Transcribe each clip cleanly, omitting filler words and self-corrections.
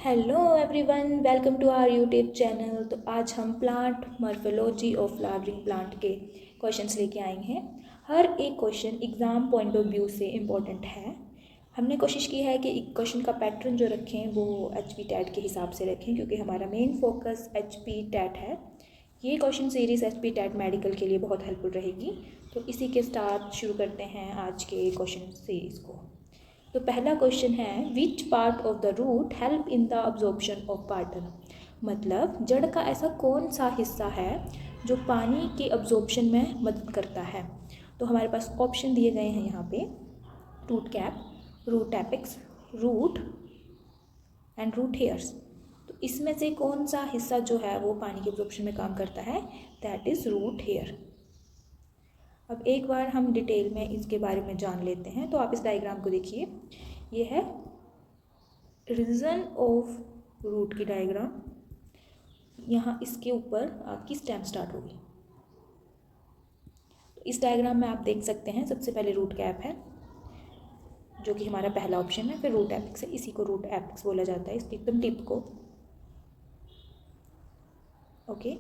Hello everyone, welcome to our YouTube channel. तो आज हम plant morphology of flowering plant के क्वेश्चंस लेके आए हैं। हर एक question exam point of view से इम्पोर्टेंट है। हमने कोशिश की है कि क्वेश्चन का पैटर्न जो रखें वो HP टेट के हिसाब से रखें, क्योंकि हमारा मेन फोकस HP टेट है। ये question series HP TET medical के लिए बहुत हेल्पफुल रहेगी। तो इसी के साथ शुरू करते हैं आज के क्वेश्चन सीरीज़ को। तो पहला क्वेश्चन है, which part of the root help in the absorption of water. मतलब जड़ का ऐसा कौन सा हिस्सा है जो पानी के अब्जॉर्प्शन में मदद करता है। तो हमारे पास ऑप्शन दिए गए हैं यहाँ पे, root cap, root apex, root and root hairs. तो इसमें से कौन सा हिस्सा जो है वो पानी के अब्जॉर्प्शन में काम करता है, दैट इज़ रूट हेयर। अब एक बार हम डिटेल में इसके बारे में जान लेते हैं। तो आप इस डायग्राम को देखिए, ये है रीजन ऑफ रूट की डायग्राम। यहाँ इसके ऊपर आपकी स्टेम स्टार्ट होगी। तो इस डायग्राम में आप देख सकते हैं, सबसे पहले रूट कैप है जो कि हमारा पहला ऑप्शन है, फिर रूट एपिक्स है, इसी को रूट एपिक्स बोला जाता है, इसकी एकदम टिप को। ओके,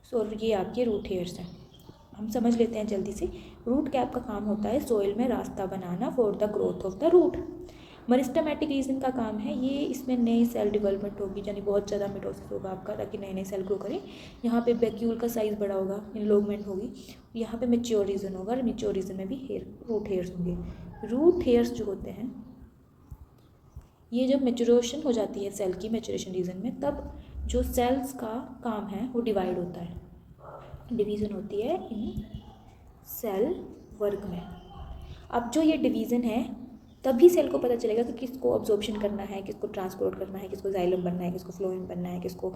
सो ये आपके रूट हेयर्स हैं। हम समझ लेते हैं जल्दी से। रूट कैप का काम होता है सॉइल में रास्ता बनाना for the growth of the root. Meristematic region का काम है, ये इसमें नई सेल डेवलपमेंट होगी, यानी बहुत ज़्यादा मिटोसिस होगा आपका, ताकि नए नए सेल ग्रो करें। यहाँ पे वैक्यूल का साइज़ बड़ा होगा, इनलोगमेंट होगी। यहाँ पे मैच्योर रीजन होगा, और मैच्योर रीजन में भी रूट हेयर्स होंगे। रूट हेयर्स जो होते हैं, ये जब मैच्योरेशन हो जाती है सेल की, मैच्योरेशन रीजन में, तब जो सेल्स का काम है वो डिवाइड होता है, डिवीज़न होती है इन सेल वर्क में। अब जो ये डिवीज़न है, तभी सेल को पता चलेगा कि किसको अब्जॉर्प्शन करना है, किसको ट्रांसपोर्ट करना है, किसको जाइलम बनना है, किसको फ्लोएम बनना है, किसको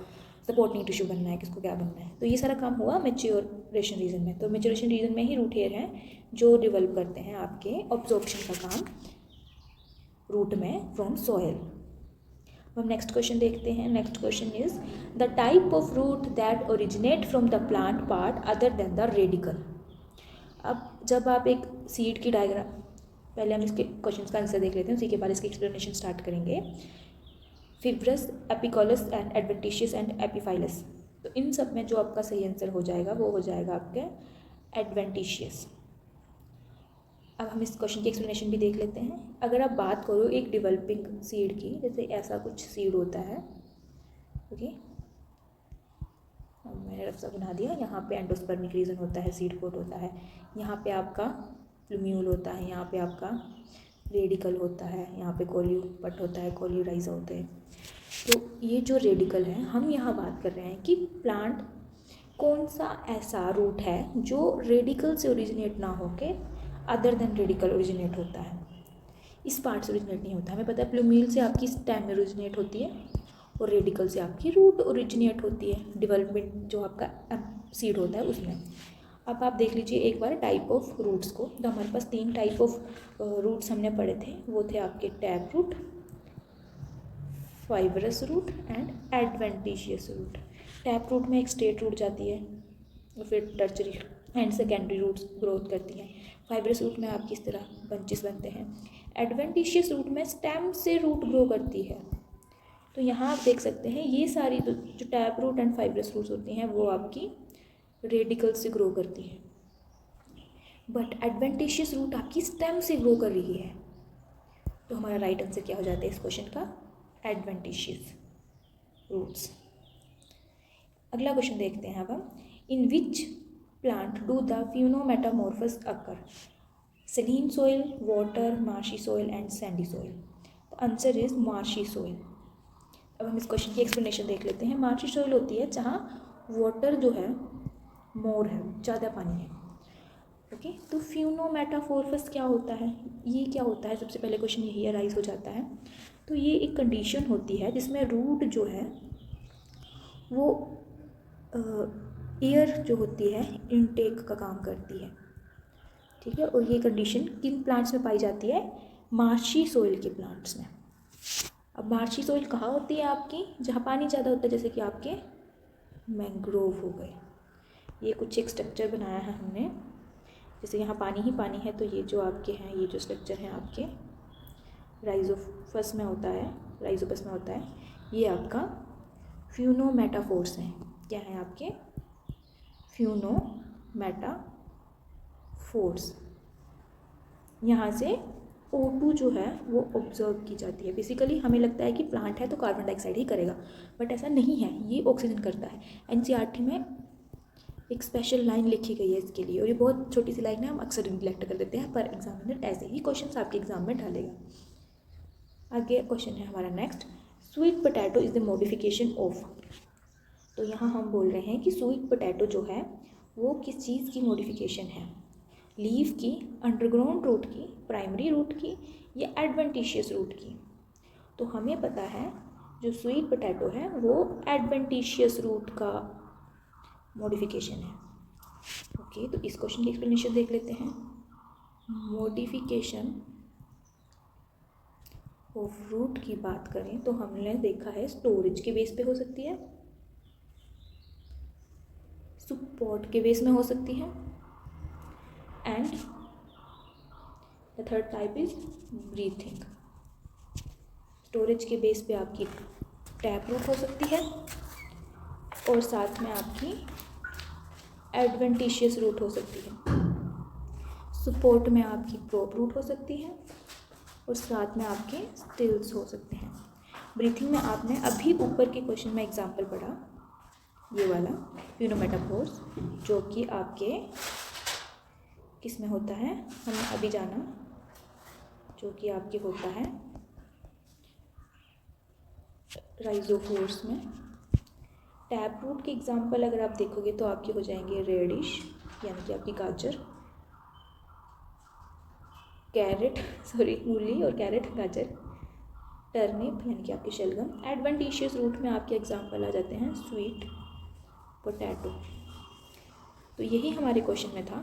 सपोर्टिंग टिश्यू बनना है, किसको क्या बनना है। तो ये सारा काम हुआ मैच्योरेशन रीजन में। तो मैच्योरेशन रीजन में ही रूट हेयर हैं जो डेवलप करते हैं आपके अब्जॉर्प्शन का काम रूट में फ्रॉम सॉइल। हम नेक्स्ट क्वेश्चन देखते हैं। Next question is the type of root that originate from the plant part other than the radical. अब जब आप एक सीड की डायग्राम, पहले हम इसके क्वेश्चन का आंसर देख लेते हैं, उसी के बाद इसकी एक्सप्लेनेशन स्टार्ट करेंगे। Fibrous, epicolous and adventitious and epiphyllous. तो इन सब में जो आपका सही आंसर हो जाएगा वो हो जाएगा आपके एडवेंटिशियस। अब हम इस क्वेश्चन की एक्सप्लेनेशन भी देख लेते हैं। अगर आप बात करो एक डेवलपिंग सीड की, जैसे ऐसा कुछ सीड होता है, ओके, मैंने रफ सा बना दिया। यहाँ पे एंडोस्पर्मिक रीजन होता है, सीड कोट होता है, यहाँ पे आपका प्लूम्यूल होता है, यहाँ पे आपका रेडिकल होता है, यहाँ पे कोल्यूपट होता है, कोल्यूराइजा होते हैं। तो ये जो रेडिकल है, हम यहाँ बात कर रहे हैं कि प्लांट कौन सा ऐसा रूट है जो रेडिकल से ओरिजिनेट ना होके अदर देन रेडिकल ओरिजिनेट होता है। इस पार्ट से ओरिजिनेट नहीं होता। हमें पता है प्लूम्यूल से आपकी स्टेम में ओरिजिनेट होती है, और रेडिकल से आपकी रूट ओरिजिनेट होती है, डेवलपमेंट जो आपका सीड होता है उसमें। अब आप देख लीजिए एक बार टाइप ऑफ रूट्स को। तो हमारे पास 3 टाइप ऑफ रूट्स हमने पढ़े थे, वो थे आपके tap root, fibrous root and adventitious root. Tap root में एक स्ट्रेट रूट जाती है, और फिर tertiary and secondary roots growth करती हैं। फाइब्रस रूट में आपकी इस तरह बंचेस बनते हैं। एडवेंटिशियस रूट में स्टेम से रूट ग्रो करती है। तो यहाँ आप देख सकते हैं, ये सारी जो tap root and fibrous roots होती हैं वो आपकी रेडिकल से ग्रो करती है, बट एडवेंटिशियस रूट आपकी स्टेम से ग्रो कर रही है। तो हमारा राइट आंसर क्या हो जाता है इस क्वेश्चन का, एडवेंटिशियस रूट्स। अगला क्वेश्चन देखते हैं अब हम, in which plant do the pneumatophores occur, saline soil, water, marshy soil and sandy soil. The answer is marshy soil. अब हम इस क्वेश्चन की एक्सप्लेनेशन देख लेते हैं। मार्शी सॉइल होती है जहाँ वाटर जो है मोर है, ज़्यादा पानी है, ओके। तो फ्यूनोमेटामॉर्फस क्या होता है, ये क्या होता है, सबसे पहले क्वेश्चन यही अराइज हो जाता है। तो ये एक कंडीशन होती है जिसमें रूट जो है वो एयर जो होती है इनटेक का काम करती है, ठीक है। और ये कंडीशन किन प्लांट्स में पाई जाती है, मार्शी सॉइल के प्लांट्स में। अब मार्शी सॉइल कहाँ होती है आपकी, जहाँ पानी ज़्यादा होता है, जैसे कि आपके मैंग्रोव हो गए। ये कुछ एक स्ट्रक्चर बनाया है हमने, जैसे यहाँ पानी ही पानी है, तो ये जो आपके हैं, ये जो स्ट्रक्चर हैं आपके राइजोफस में होता है, राइजोपस में होता है, ये आपका फ्यूनोमेटाफोर्स है। क्या है आपके? फ्यूनोमेटाफोर्स। यहाँ से O2 जो है वो ऑब्जर्व की जाती है। बेसिकली हमें लगता है कि प्लांट है तो कार्बन डाइऑक्साइड ही करेगा, बट ऐसा नहीं है, ये ऑक्सीजन करता है। NCERT में एक स्पेशल लाइन लिखी गई है इसके लिए, और ये बहुत छोटी सी लाइन है, हम अक्सर निगलेक्ट कर देते हैं, पर एग्जामिनर ऐसे ही क्वेश्चन आपके एग्जाम में डालेगा। आगे क्वेश्चन है हमारा next, sweet potato is the modification of. तो यहाँ हम बोल रहे हैं कि स्वीट पोटैटो जो है वो किस चीज़ की मॉडिफिकेशन है? लीफ की, अंडरग्राउंड रूट की, प्राइमरी रूट की, या एडवेंटिशियस रूट की? तो हमें पता है जो स्वीट पोटैटो है वो एडवेंटिशियस रूट का मॉडिफिकेशन है। ओके, तो इस क्वेश्चन की एक्सप्लेनेशन देख लेते हैं। मॉडिफिकेशन ऑफ रूट की बात करें तो हमने देखा है स्टोरेज के बेस पे हो सकती है, सपोर्ट के बेस में हो सकती है, and the third type is breathing. Storage के बेस पे आपकी टैप रूट हो सकती है, और साथ में आपकी एडवेंटिशियस रूट हो सकती है। सपोर्ट में आपकी प्रोप रूट हो सकती है, और साथ में आपके स्टिल्स हो सकते हैं। ब्रीथिंग में आपने अभी ऊपर के क्वेश्चन में एग्जाम्पल पढ़ा, ये वाला फ्यूनोमेटाफोर्स, जो कि आपके किस में होता है, हमने अभी जाना, जो कि आपके होता है राइजोफोर्स में। टैप रूट के एग्जाम्पल अगर आप देखोगे तो आपके हो जाएंगे रेडिश यानी कि आपकी गाजर, कैरेट मूली और कैरेट गाजर, टर्निप यानी कि आपकी शलगम। एडवेंटिशियस रूट में आपके एग्जाम्पल आ जाते हैं स्वीट पोटैटो। तो यही हमारे क्वेश्चन में था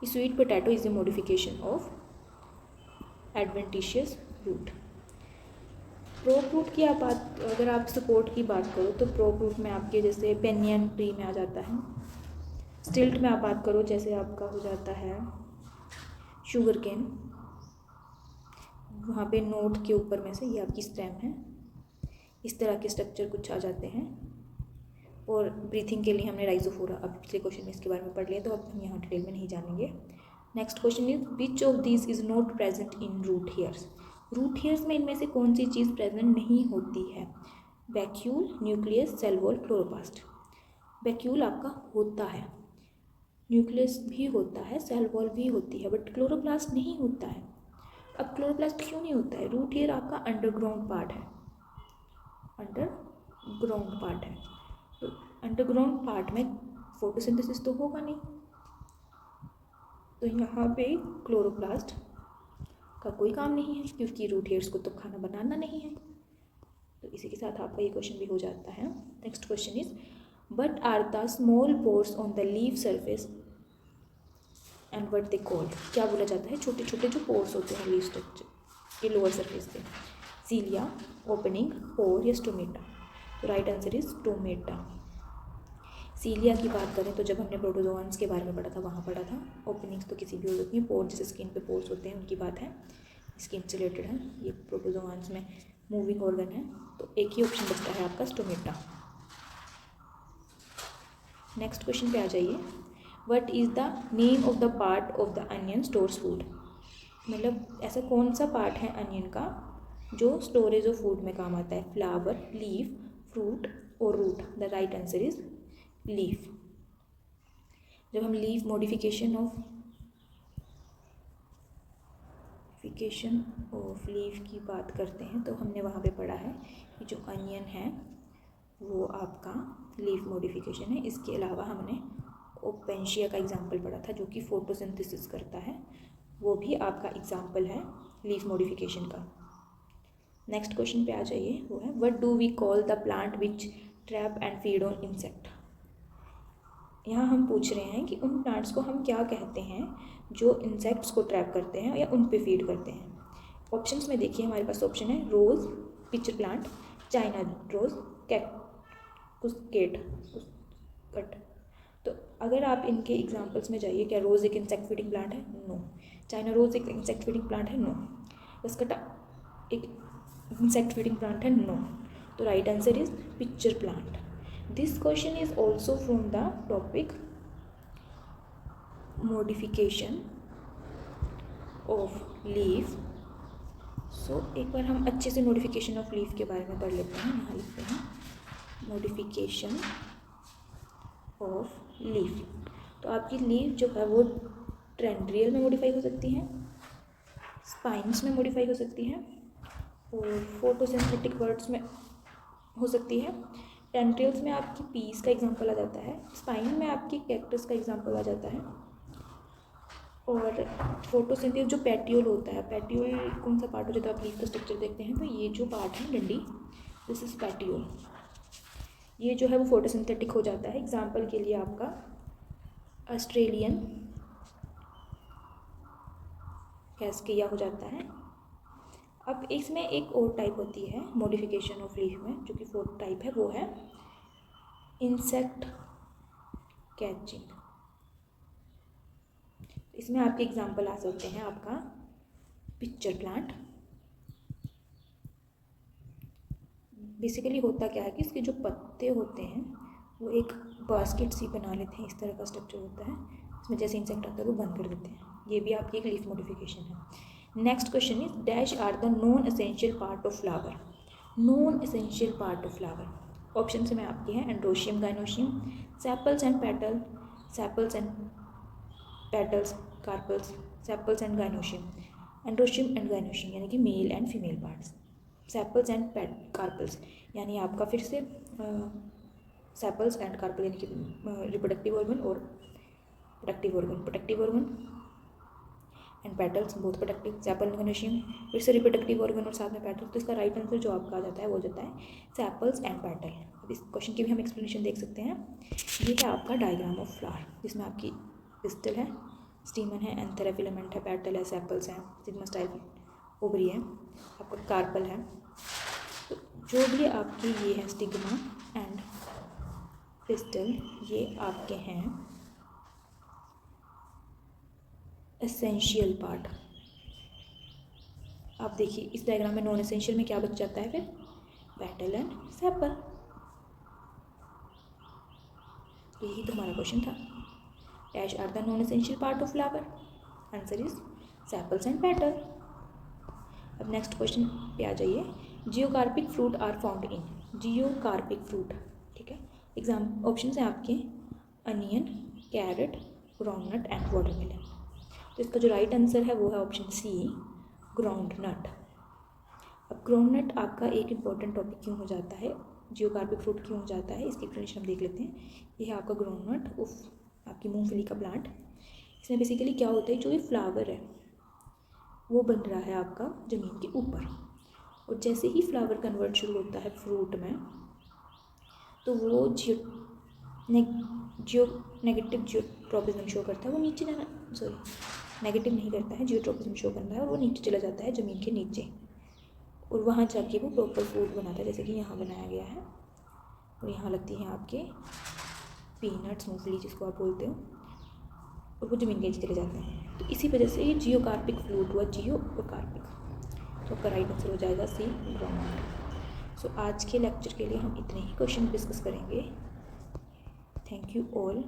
कि sweet potato is the modification of adventitious root. Prop root की आप बात, अगर आप सपोर्ट की बात करो तो प्रोप रूट में आपके जैसे पेनियन ट्री में आ जाता है। स्टिल्ट में आप बात करो जैसे आपका हो जाता है शुगर केन, वहाँ पे नोट के ऊपर में से ये आपकी स्टेम है, इस तरह के स्ट्रक्चर कुछ आ जाते हैं। और ब्रीथिंग के लिए हमने राइजोफोरा अब पिछले क्वेश्चन में इसके बारे में पढ़ लिया, तो अब हम यहाँ डिटेल में नहीं जानेंगे। Next question is which of this is not present in root hairs. Root hairs में इनमें से कौन सी चीज़ प्रेजेंट नहीं होती है? Vacuole, nucleus, cell wall, chloroplast. Vacuole आपका होता है, न्यूक्लियस भी होता है, सेल वॉल भी होती है, बट क्लोरोप्लास्ट नहीं होता है। अब क्लोरोप्लास्ट क्यों नहीं होता है? रूट हेयर आपका अंडरग्राउंड पार्ट है, अंडरग्राउंड पार्ट है, तो अंडरग्राउंड पार्ट में फोटोसिंथेसिस तो होगा नहीं, तो यहाँ पे क्लोरोप्लास्ट का कोई काम नहीं है, क्योंकि रूट हेयर्स को तो खाना बनाना नहीं है। तो इसी के साथ आपका ये क्वेश्चन भी हो जाता है। Next question is what are the small pores on the leaf surface and what they called. क्या बोला जाता है छोटे छोटे जो पोर्स होते हैं लीफ स्ट्रक्चर के लोअर सरफेस पे? सीलिया, ओपनिंग, पोर या स्टोमेटा? तो राइट आंसर इज स्टोमेटा। सीलिया की बात करें तो जब हमने प्रोटोजोआन्स के बारे में पढ़ा था वहाँ पढ़ा था। ओपनिंग्स तो किसी भी हो सकती हैं, पोर जैसे स्किन पे पोर्स होते हैं उनकी बात है, स्किन से रिलेटेड है। ये प्रोटोजोआन्स में मूविंग ऑर्गन है, तो एक ही ऑप्शन बचता है आपका स्टोमेटा। नेक्स्ट क्वेश्चन पे आ जाइए। What is the name of the part of the onion stores food. मतलब ऐसा कौन सा पार्ट है अनियन का जो स्टोरेज ऑफ फूड में काम आता है? फ्लावर, लीफ, फ्रूट और root? The right answer is leaf. जब हम लीफ मॉडिफिकेशन ऑफ लीफ की बात करते हैं तो हमने वहाँ पे पढ़ा है कि जो अनियन है वो आपका लीफ मॉडिफिकेशन है। इसके अलावा हमने ओपेंशिया का एग्जाम्पल पढ़ा था जो कि फोटोसिंथेसिस करता है, वो भी आपका एग्जाम्पल है लीफ मॉडिफिकेशन का। नेक्स्ट क्वेश्चन पे आ जाइए, वो है what do we call the plant which trap and feed on insect. यहाँ हम पूछ रहे हैं कि उन प्लांट्स को हम क्या कहते हैं जो इंसेक्ट्स को ट्रैप करते हैं या उन पे फीड करते हैं। ऑप्शंस में देखिए हमारे पास ऑप्शन है rose, pitcher plant, China rose, कट। तो अगर आप इनके एग्जांपल्स में जाइए, क्या रोज़ एक इंसेक्ट फीडिंग प्लांट है? नो। चाइना रोज़ एक इंसेक्ट फीडिंग प्लांट है? नो। बस कटा एक इंसेक्ट फीडिंग प्लांट है? नो। तो right answer is picture plant. This question is also from the topic modification of leaf. So एक बार हम अच्छे से मॉडिफिकेशन ऑफ लीफ के बारे में पढ़ लेते हैं। यहाँ लिखते हैं मॉडिफिकेशन ऑफ लीफ। तो आपकी लीफ जो है वो टेंड्रियल में मॉडिफाई हो सकती है, स्पाइन्स में मॉडिफाई हो सकती है और फोटोसिंथेटिक वर्ड्स में हो सकती है। टेंड्रियल्स में आपकी पीस का एग्जांपल आ जाता है, स्पाइन में आपकी कैक्टस का एग्जांपल आ जाता है और फोटोसिंथेसिस जो पेट्यूल होता है, पेट्यूल कौन सा पार्ट हो जाता है? आप लीफ का स्ट्रक्चर देखते हैं तो ये जो पार्ट है डंडी, दिस इज पेट्यूल, ये जो है वो फोटोसिंथेटिक हो जाता है। एग्जांपल के लिए आपका ऑस्ट्रेलियन कैस्किया हो जाता है। अब इसमें एक और टाइप होती है मॉडिफिकेशन ऑफ लीफ में, जो कि फोर्थ टाइप है, वो है इंसेक्ट कैचिंग। इसमें आपके एग्जांपल आ सकते हैं आपका पिक्चर प्लांट। बेसिकली होता क्या है कि इसके जो पत्ते होते हैं वो एक बास्केट सी बना लेते हैं, इस तरह का स्ट्रक्चर होता है, इसमें जैसे इंसेक्ट आता है वो बंद कर देते हैं। ये भी आपकी एक लीफ मॉडिफिकेशन है। Next question is dash are the non essential part of flower. Non essential part of flower option से मैं आपके हैं androecium, gynoecium, sepals and petal, sepals and petals, carpels, sepals and gynoecium, androecium and gynoecium यानी कि male and female parts, sepals and carpels यानी आपका फिर से सेपल्स एंड कार्पल यानी कि रिप्रोडक्टिव ऑर्गन और productive organ, productive organ and petals both productive, sepal and gynoecium फिर से रिप्रोडक्टिव ऑर्गन और साथ में पेटल्स। तो इसका राइट आंसर जो आपका आ जाता है वो जाता है सेपल्स एंड पेटल। अब इस क्वेश्चन की भी हम एक्सप्लेनेशन देख सकते हैं। ये है आपका डायग्राम ऑफ फ्लावर, जिसमें आपकी पिस्टल है, स्टीमन है, एंथर है, फिलामेंट है, पेटल है, सेपल्स हैं, सिग्मा स्टाइल ओवरी है, आपका कार्पल है। तो जो भी आपकी ये है स्टिग्मा एंड पिस्टल, ये आपके हैं एसेंशियल पार्ट। आप देखिए इस डायग्राम में नॉन एसेंशियल में क्या बच जाता है फिर? Petal and sepal. तो यही तो हमारा क्वेश्चन था। Dash are the non essential part of flower, answer is sepals and petal. अब नेक्स्ट क्वेश्चन पे आ जाइए। Geocarpic fruit are found in, geocarpic fruit, ठीक है। एग्जाम ऑप्शन है आपके onion, carrot, groundnut and watermelon. तो इसका जो राइट आंसर है वो है ऑप्शन सी, ग्राउंडनट। अब ग्राउंडनट आपका एक इम्पॉर्टेंट टॉपिक क्यों हो जाता है, जियोकार्पिक फ्रूट क्यों हो जाता है, इसकी एक्सप्लेनेशन हम देख लेते हैं। ये है आपका ग्राउंडनट, आपकी मूंगफली का प्लांट। इसमें बेसिकली क्या होता है, जो ये फ्लावर है वो बन रहा है आपका ज़मीन के ऊपर, और जैसे ही फ्लावर कन्वर्ट शुरू होता है फ्रूट में, तो वो नेगेटिव जियोट्रॉपिज्म शो करता है, वो नीचे जाना, सॉरी नेगेटिव नहीं करता है, जियोट्रॉपिज्म शो करता है और वो नीचे चला जाता है ज़मीन के नीचे, और वहाँ जाके वो प्रॉपर फ्रूट बनाता है, जैसे कि यहाँ बनाया गया है। और यहाँ लगती हैं आपके पीनट्स, मूंगफली जिसको आप बोलते हो, और वो ज़मीन के नीचे चले जाते हैं। तो इसी वजह से ये जियोकार्पिक फ्रूट हुआ, जियो और कार्पिक। तो आपका राइट आंसर हो जाएगा सी, ग्राउंड। सो आज के लेक्चर के लिए हम इतने ही क्वेश्चन डिस्कस करेंगे। Thank you all.